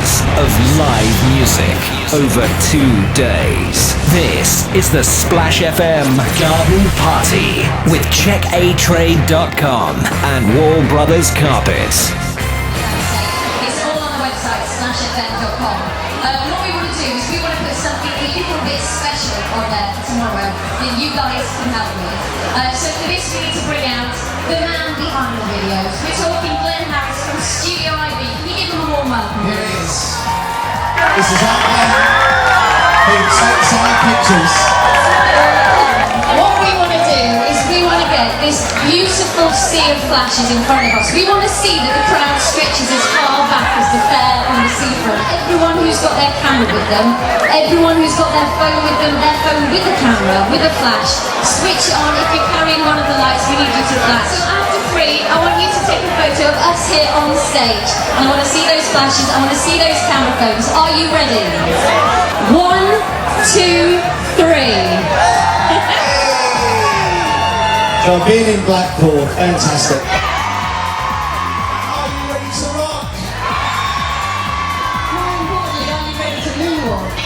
hours of live music over 2 days. This is the SplashFM Garden Party with CheckAtrade.com and Wall Brothers Carpets. It's all on the website, SplashFM.com. What we want to do is we want to put something a little bit special on there for tomorrow that you guys can help with. So for this we need to bring out the man behind the videos. We're talking Glenn Harris from Studio IB. Can you give him a warm welcome? Here it is. This is our Glenn. He takes our pictures. What we want to do is we want to get this beautiful sea of flashes in front of us. We want to see that the crowd stretches as far back as the fair on the seafront. Everyone who's got their camera with them, everyone who's got their phone with them, their phone with the camera, with a flash, switch it on. If you're carrying one of the lights, we need you to flash. So after 3, I want you to take a photo of us here on stage. And I want to see those flashes, I want to see those camera phones. Are you ready? 1, 2, 3. So being in Blackpool, fantastic. Are you ready to rock? More importantly, are you ready to moonwalk?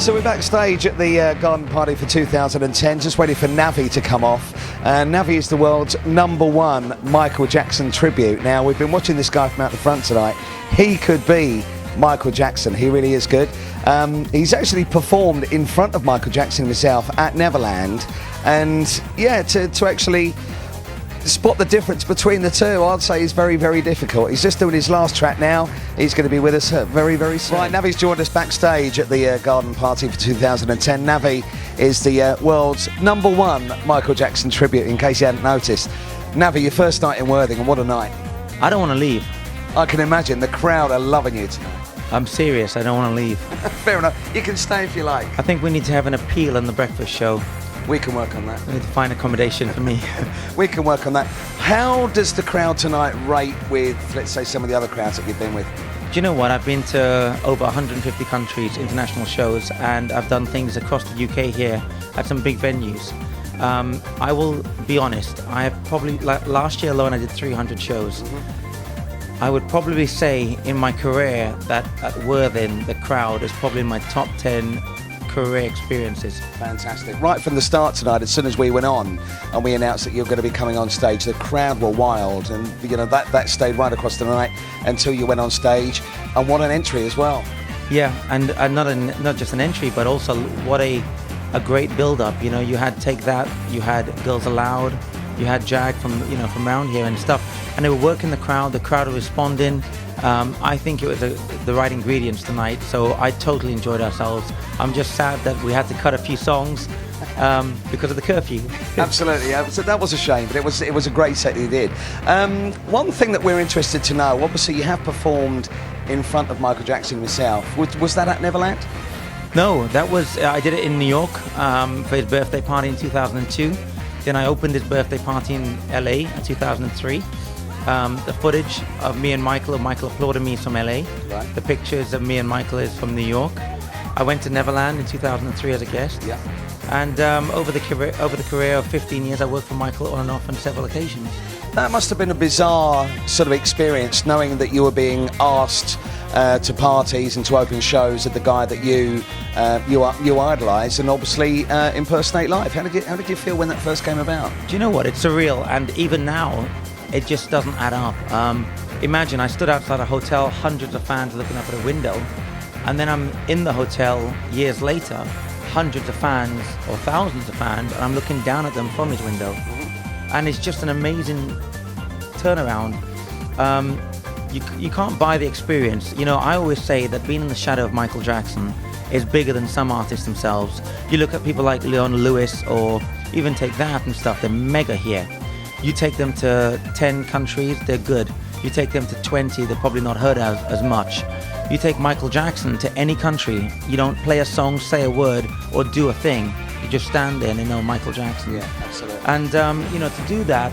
So we're backstage at the Garden Party for 2010, just waiting for Navi to come off. Navi is the world's #1 Michael Jackson tribute. Now, we've been watching this guy from out the front tonight. He could be Michael Jackson. He really is good. He's actually performed in front of Michael Jackson himself at Neverland. And yeah, to actually spot the difference between the two, I'd say is very, very difficult. He's just doing his last track now. He's going to be with us very, very soon. Right, Navi's joined us backstage at the Garden Party for 2010. Navi is the world's #1 Michael Jackson tribute, in case you hadn't noticed. Navi, your first night in Worthing, and what a night. I don't want to leave. I can imagine the crowd are loving you tonight. I'm serious. I don't want to leave. Fair enough. You can stay if you like. I think we need to have an appeal on the breakfast show. We can work on that. We need to find accommodation for me. We can work on that. How does the crowd tonight rate with, let's say, some of the other crowds that you've been with? Do you know what? I've been to over 150 countries, international shows, and I've done things across the UK here at some big venues. I will be honest, I have probably, last year alone I did 300 shows. I would probably say in my career that at Worthing, the crowd is probably my top 10 career experiences. Fantastic. Right from the start tonight, as soon as we went on and we announced that you're going to be coming on stage, the crowd were wild, and you know that stayed right across the night until you went on stage. And what an entry as well. Yeah, and not just an entry, but also what a great build-up. You know, you had Take That, you had Girls Aloud, you had Jag from around here and stuff, and they were working the crowd were responding. I think it was the right ingredients tonight, so I totally enjoyed ourselves. I'm just sad that we had to cut a few songs because of the curfew. Absolutely, yeah. So that was a shame, but it was a great set you did. One thing that we're interested to know, obviously you have performed in front of Michael Jackson himself. Was that at Neverland? No, that was I did it in New York for his birthday party in 2002. Then I opened his birthday party in LA in 2003. The footage of me and Michael applauded me is from LA. Right. The pictures of me and Michael is from New York. I went to Neverland in 2003 as a guest. Yeah. And over the career of 15 years, I worked for Michael on and off on several occasions. That must have been a bizarre sort of experience, knowing that you were being asked to parties and to open shows at the guy that you idolise and obviously impersonate live. How did you feel when that first came about? Do you know what? It's surreal, and even now, it just doesn't add up. Imagine I stood outside a hotel, hundreds of fans looking up at a window, and then I'm in the hotel years later, hundreds of fans or thousands of fans, and I'm looking down at them from his window. And it's just an amazing turnaround. You can't buy the experience. You know, I always say that being in the shadow of Michael Jackson is bigger than some artists themselves. You look at people like Leon Lewis or even Take That and stuff, they're mega here. You take them to 10 countries, they're good. You take them to 20, they're probably not heard as much. You take Michael Jackson to any country, you don't play a song, say a word, or do a thing. You just stand there and they know Michael Jackson. Yeah, absolutely. And, to do that,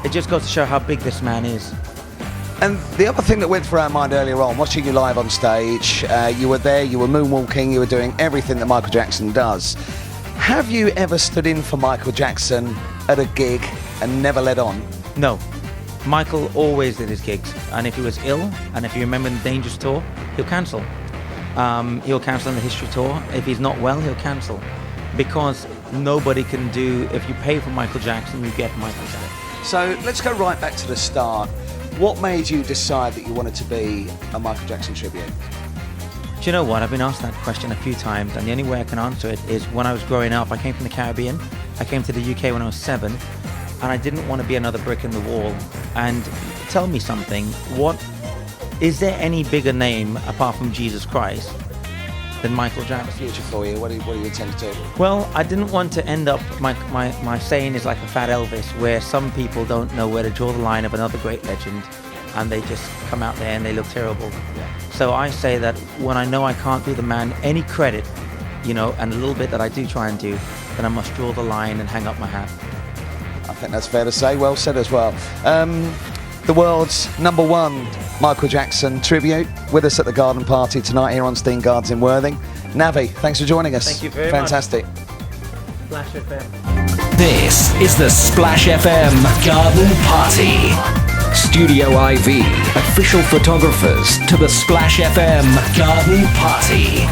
it just goes to show how big this man is. And the other thing that went through our mind earlier on, watching you live on stage, you were there, you were moonwalking, you were doing everything that Michael Jackson does. Have you ever stood in for Michael Jackson at a gig and never let on? No. Michael always did his gigs, and if he was ill, and if you remember the Dangerous tour, he'll cancel. He'll cancel on the History tour. If he's not well, he'll cancel. Because nobody can do, if you pay for Michael Jackson, you get Michael Jackson. So let's go right back to the start. What made you decide that you wanted to be a Michael Jackson tribute? Do you know what? I've been asked that question a few times, and the only way I can answer it is when I was growing up, I came from the Caribbean. I came to the UK when I was 7, and I didn't want to be another brick in the wall. And tell me something, is there any bigger name apart from Jesus Christ than Michael Jackson? Future for you, what do you intend to do? Well, I didn't want to end up, my saying is like a fat Elvis, where some people don't know where to draw the line of another great legend, and they just come out there and they look terrible. Yeah. So I say that when I know I can't do the man any credit, and a little bit that I do try and do, then I must draw the line and hang up my hat. I think that's fair to say. Well said as well. The world's #1 Michael Jackson tribute with us at the Garden Party tonight here on Steen Gardens in Worthing. Navi, thanks for joining us. Thank you very Fantastic. much. SplashFM. This is the SplashFM Garden Party. Studio IV, official photographers to the SplashFM Garden Party.